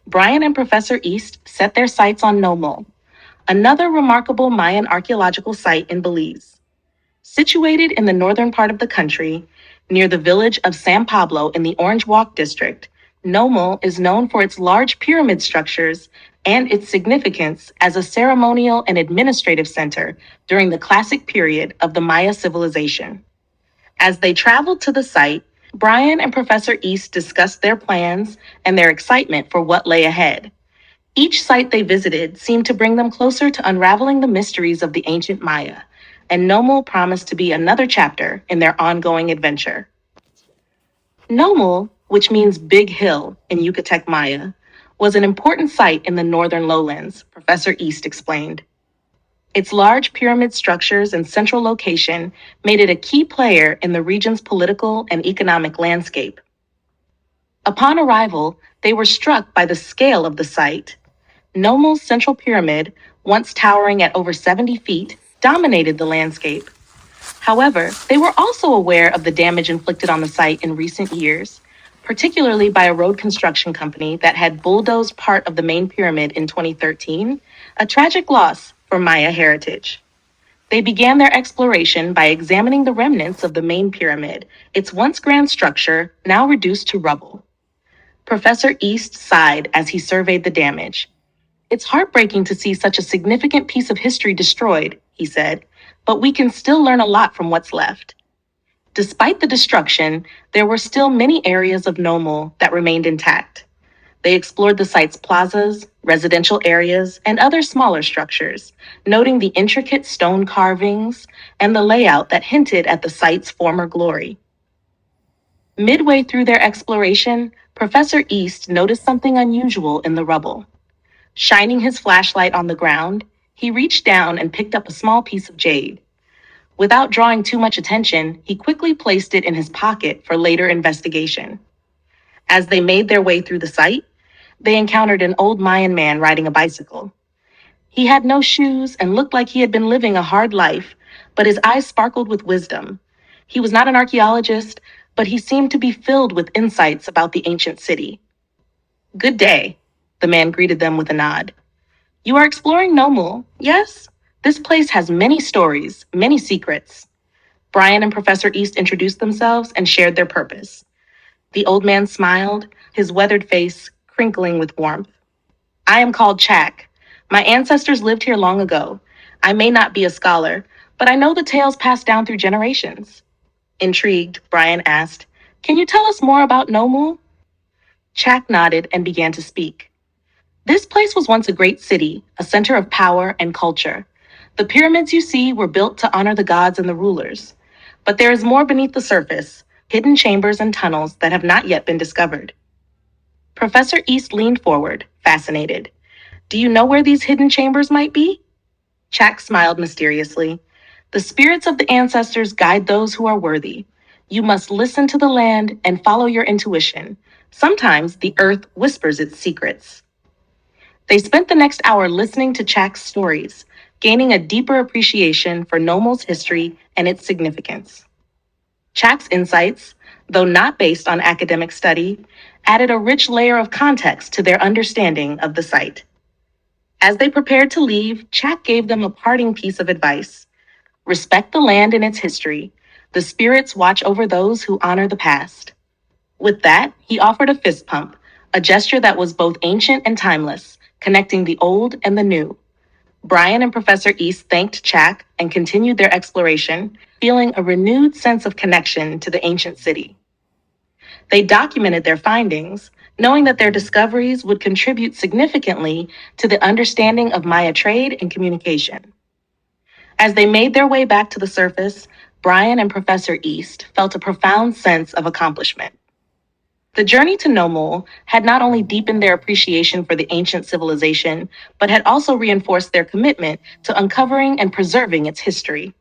Brian and Professor East set their sights on Nohmul, another remarkable Mayan archaeological site in Belize. Situated in the northern part of the country, near the village of San Pablo in the Orange Walk district, Nohmul is known for its large pyramid structures and its significance as a ceremonial and administrative center during the classic period of the Maya civilization. As they traveled to the site, Brian and Professor East discussed their plans and their excitement for what lay ahead. Each site they visited seemed to bring them closer to unraveling the mysteries of the ancient Maya, and Nohmul promised to be another chapter in their ongoing adventure. Nohmul, which means big hill in Yucatec Maya, was an important site in the northern lowlands, Professor East explained. Its large pyramid structures and central location made it a key player in the region's political and economic landscape. Upon arrival, they were struck by the scale of the site. Nohmul's central pyramid, once towering at over 70 feet, dominated the landscape. However, they were also aware of the damage inflicted on the site in recent years, particularly by a road construction company that had bulldozed part of the main pyramid in 2013, a tragic loss for Maya heritage. They began their exploration by examining the remnants of the main pyramid, its once grand structure now reduced to rubble. Professor East sighed as he surveyed the damage. It's heartbreaking to see such a significant piece of history destroyed, he said, but we can still learn a lot from what's left. Despite the destruction, there were still many areas of Nohmul that remained intact. They explored the site's plazas, residential areas, and other smaller structures, noting the intricate stone carvings and the layout that hinted at the site's former glory. Midway through their exploration, Professor East noticed something unusual in the rubble. Shining his flashlight on the ground, he reached down and picked up a small piece of jade. Without drawing too much attention, he quickly placed it in his pocket for later investigation. As they made their way through the site, they encountered an old Mayan man riding a bicycle. He had no shoes and looked like he had been living a hard life, but his eyes sparkled with wisdom. He was not an archaeologist, but he seemed to be filled with insights about the ancient city. "Good day," the man greeted them with a nod. "You are exploring Nohmul, yes? This place has many stories, many secrets." Brian and Professor East introduced themselves and shared their purpose. The old man smiled, his weathered face crinkling with warmth. "I am called Chak. My ancestors lived here long ago. I may not be a scholar, but I know the tales passed down through generations." Intrigued, Brian asked, "Can you tell us more about Nohmul?" Chak nodded and began to speak. "This place was once a great city, a center of power and culture. The pyramids you see were built to honor the gods and the rulers. But there is more beneath the surface, hidden chambers and tunnels that have not yet been discovered." Professor East leaned forward, fascinated. "Do you know where these hidden chambers might be?" Chak smiled mysteriously. "The spirits of the ancestors guide those who are worthy. You must listen to the land and follow your intuition. Sometimes the earth whispers its secrets." They spent the next hour listening to Chak's stories, gaining a deeper appreciation for Nohmul's history and its significance. Chak's insights, though not based on academic study, added a rich layer of context to their understanding of the site. As they prepared to leave, Chak gave them a parting piece of advice. Respect the land and its history. The spirits watch over those who honor the past. With that, he offered a fist pump, a gesture that was both ancient and timeless, connecting the old and the new. Brian and Professor East thanked Chak and continued their exploration, feeling a renewed sense of connection to the ancient city. They documented their findings, knowing that their discoveries would contribute significantly to the understanding of Maya trade and communication. As they made their way back to the surface, Brian and Professor East felt a profound sense of accomplishment. The journey to Nohmul had not only deepened their appreciation for the ancient civilization, but had also reinforced their commitment to uncovering and preserving its history.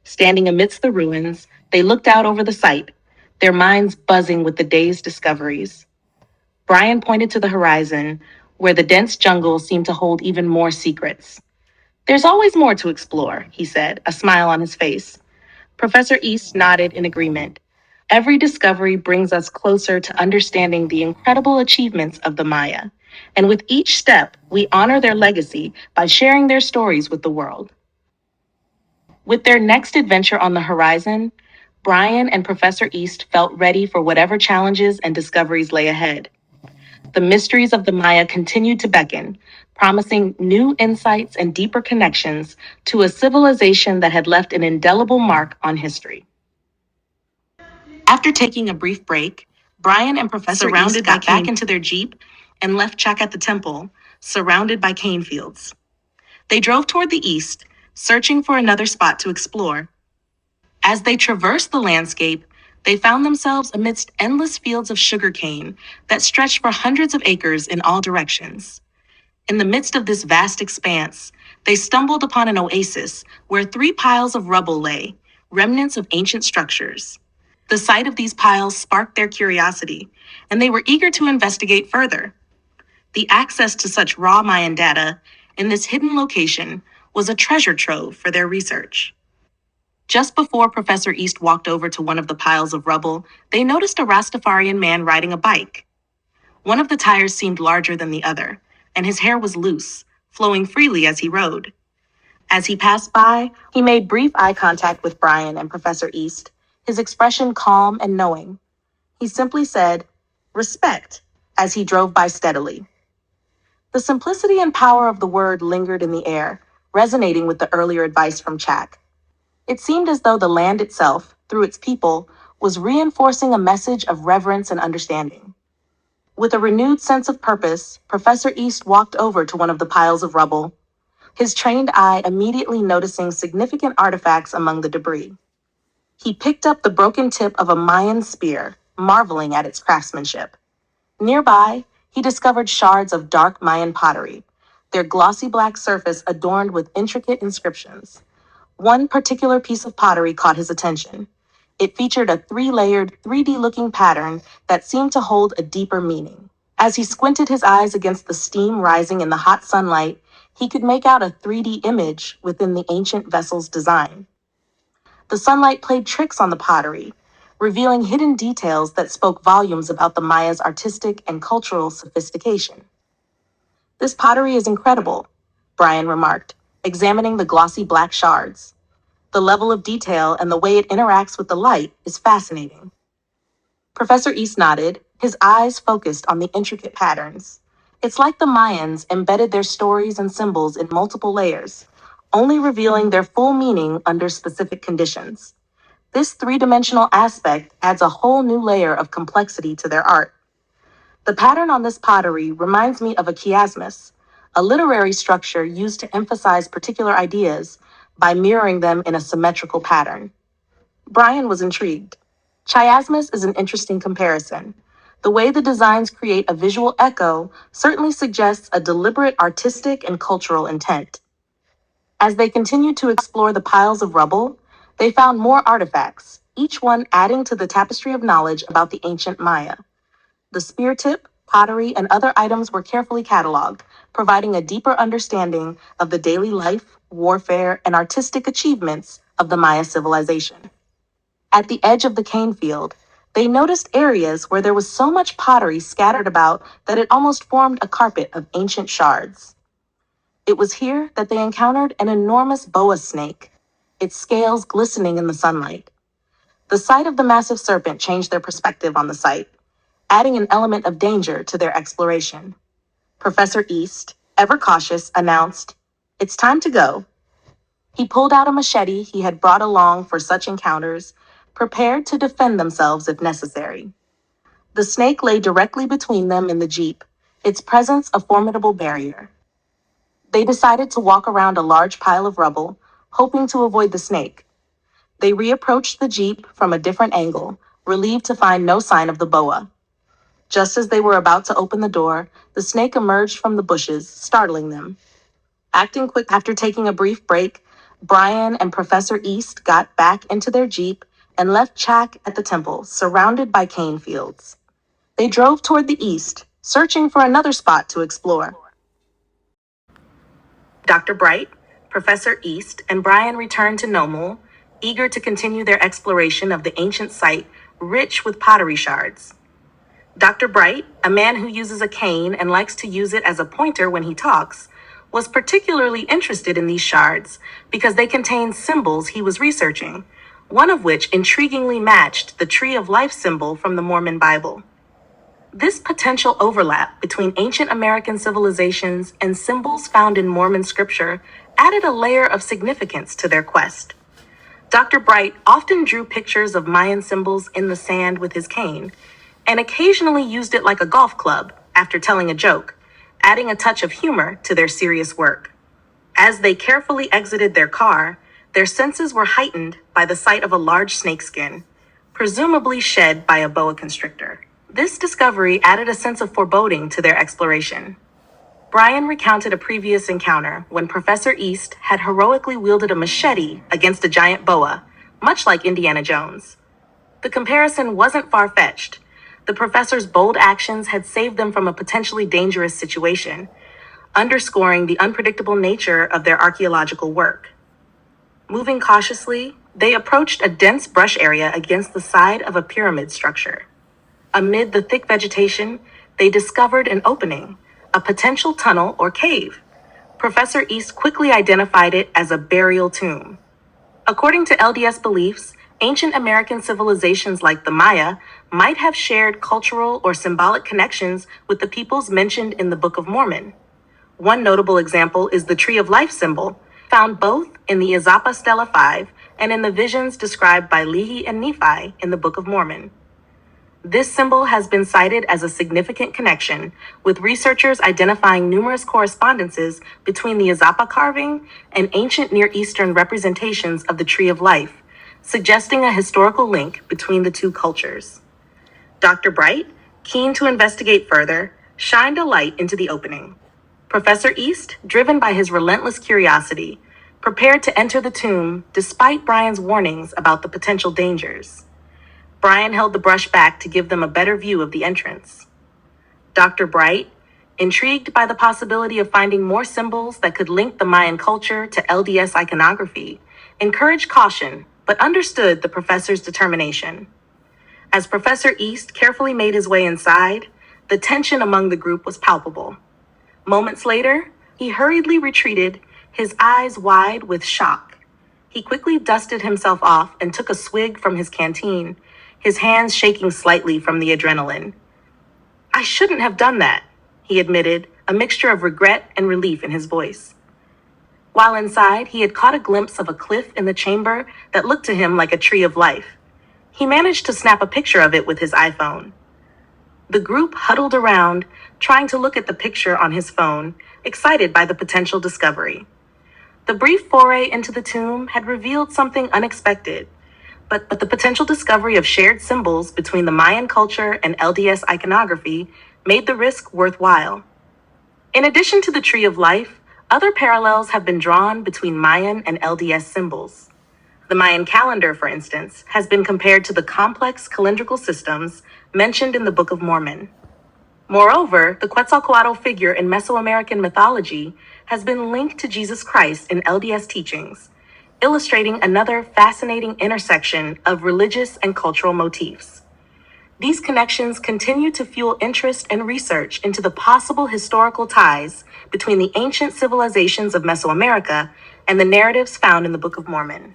Standing amidst the ruins, they looked out over the site, their minds buzzing with the day's discoveries. Brian pointed to the horizon, where the dense jungle seemed to hold even more secrets. "There's always more to explore," he said, a smile on his face. Professor East nodded in agreement. "Every discovery brings us closer to understanding the incredible achievements of the Maya. And with each step, we honor their legacy by sharing their stories with the world. With their next adventure on the horizon, Brian and Professor East felt ready for whatever challenges and discoveries lay ahead. The mysteries of the Maya continued to beckon, promising new insights and deeper connections to a civilization that had left an indelible mark on history. After taking a brief break, Brian and Professor East got back into their Jeep and left Chuck at the temple, surrounded by cane fields. They drove toward the east, searching for another spot to explore. As they traversed the landscape, they found themselves amidst endless fields of sugarcane that stretched for hundreds of acres in all directions. In the midst of this vast expanse, they stumbled upon an oasis where three piles of rubble lay, remnants of ancient structures. The sight of these piles sparked their curiosity, and they were eager to investigate further. The access to such raw Mayan data in this hidden location was a treasure trove for their research. Just before Professor East walked over to one of the piles of rubble, they noticed a Rastafarian man riding a bike. One of the tires seemed larger than the other, and his hair was loose, flowing freely as he rode. As he passed by, he made brief eye contact with Brian and Professor East, his expression calm and knowing. He simply said, "Respect," as he drove by steadily. The simplicity and power of the word lingered in the air, resonating with the earlier advice from Chak. It seemed as though the land itself, through its people, was reinforcing a message of reverence and understanding. With a renewed sense of purpose, Professor East walked over to one of the piles of rubble, his trained eye immediately noticing significant artifacts among the debris. He picked up the broken tip of a Mayan spear, marveling at its craftsmanship. Nearby, he discovered shards of dark Mayan pottery, their glossy black surface adorned with intricate inscriptions. One particular piece of pottery caught his attention. It featured a three-layered, 3D-looking pattern that seemed to hold a deeper meaning. As he squinted his eyes against the steam rising in the hot sunlight, he could make out a 3D image within the ancient vessel's design. The sunlight played tricks on the pottery, revealing hidden details that spoke volumes about the Maya's artistic and cultural sophistication. "This pottery is incredible," Brian remarked, examining the glossy black shards. "The level of detail and the way it interacts with the light is fascinating." Professor East nodded, his eyes focused on the intricate patterns. It's like the Mayans embedded their stories and symbols in multiple layers, only revealing their full meaning under specific conditions. This three-dimensional aspect adds a whole new layer of complexity to their art. "The pattern on this pottery reminds me of a chiasmus, a literary structure used to emphasize particular ideas by mirroring them in a symmetrical pattern." Brian was intrigued. Chiasmus is an interesting comparison. The way the designs create a visual echo certainly suggests a deliberate artistic and cultural intent. As they continued to explore the piles of rubble, they found more artifacts, each one adding to the tapestry of knowledge about the ancient Maya. The spear tip, pottery, and other items were carefully cataloged, providing a deeper understanding of the daily life, warfare, and artistic achievements of the Maya civilization. At the edge of the cane field, they noticed areas where there was so much pottery scattered about that it almost formed a carpet of ancient shards. It was here that they encountered an enormous boa snake, its scales glistening in the sunlight. The sight of the massive serpent changed their perspective on the site, adding an element of danger to their exploration. Professor East, ever cautious, announced, "It's time to go." He pulled out a machete he had brought along for such encounters, prepared to defend themselves if necessary. The snake lay directly between them and the jeep, its presence a formidable barrier. They decided to walk around a large pile of rubble, hoping to avoid the snake. They reapproached the jeep from a different angle, relieved to find no sign of the boa. Just as they were about to open the door, the snake emerged from the bushes, startling them. Acting quick after taking a brief break, Brian and Professor East got back into their jeep and left Chak at the temple, surrounded by cane fields. They drove toward the east, searching for another spot to explore. Dr. Bright, Professor East, and Brian returned to Nohmul, eager to continue their exploration of the ancient site rich with pottery shards. Dr. Bright, a man who uses a cane and likes to use it as a pointer when he talks, was particularly interested in these shards because they contained symbols he was researching, one of which intriguingly matched the Tree of Life symbol from the Mormon Bible. This potential overlap between ancient American civilizations and symbols found in Mormon scripture added a layer of significance to their quest. Dr. Bright often drew pictures of Mayan symbols in the sand with his cane, and occasionally used it like a golf club after telling a joke, adding a touch of humor to their serious work. As they carefully exited their car, their senses were heightened by the sight of a large snakeskin, presumably shed by a boa constrictor. This discovery added a sense of foreboding to their exploration. Brian recounted a previous encounter when Professor East had heroically wielded a machete against a giant boa, much like Indiana Jones. The comparison wasn't far-fetched. The professor's bold actions had saved them from a potentially dangerous situation, underscoring the unpredictable nature of their archaeological work. Moving cautiously, they approached a dense brush area against the side of a pyramid structure. Amid the thick vegetation, they discovered an opening, a potential tunnel or cave. Professor East quickly identified it as a burial tomb. According to LDS beliefs, ancient American civilizations like the Maya might have shared cultural or symbolic connections with the peoples mentioned in the Book of Mormon. One notable example is the Tree of Life symbol, found both in the Izapa Stela 5 and in the visions described by Lehi and Nephi in the Book of Mormon. This symbol has been cited as a significant connection, with researchers identifying numerous correspondences between the Izapa carving and ancient Near Eastern representations of the Tree of Life, suggesting a historical link between the two cultures. Dr. Bright, keen to investigate further, shined a light into the opening. Professor East, driven by his relentless curiosity, prepared to enter the tomb despite Brian's warnings about the potential dangers. Brian held the brush back to give them a better view of the entrance. Dr. Bright, intrigued by the possibility of finding more symbols that could link the Mayan culture to LDS iconography, encouraged caution but understood the professor's determination. As Professor East carefully made his way inside, the tension among the group was palpable. Moments later, he hurriedly retreated, his eyes wide with shock. He quickly dusted himself off and took a swig from his canteen, his hands shaking slightly from the adrenaline. "I shouldn't have done that," he admitted, a mixture of regret and relief in his voice. While inside, he had caught a glimpse of a cliff in the chamber that looked to him like a tree of life. He managed to snap a picture of it with his iPhone. The group huddled around, trying to look at the picture on his phone, excited by the potential discovery. The brief foray into the tomb had revealed something unexpected, but the potential discovery of shared symbols between the Mayan culture and LDS iconography made the risk worthwhile. In addition to the Tree of Life, other parallels have been drawn between Mayan and LDS symbols. The Mayan calendar, for instance, has been compared to the complex calendrical systems mentioned in the Book of Mormon. Moreover, the Quetzalcoatl figure in Mesoamerican mythology has been linked to Jesus Christ in LDS teachings, illustrating another fascinating intersection of religious and cultural motifs. These connections continue to fuel interest and research into the possible historical ties between the ancient civilizations of Mesoamerica and the narratives found in the Book of Mormon.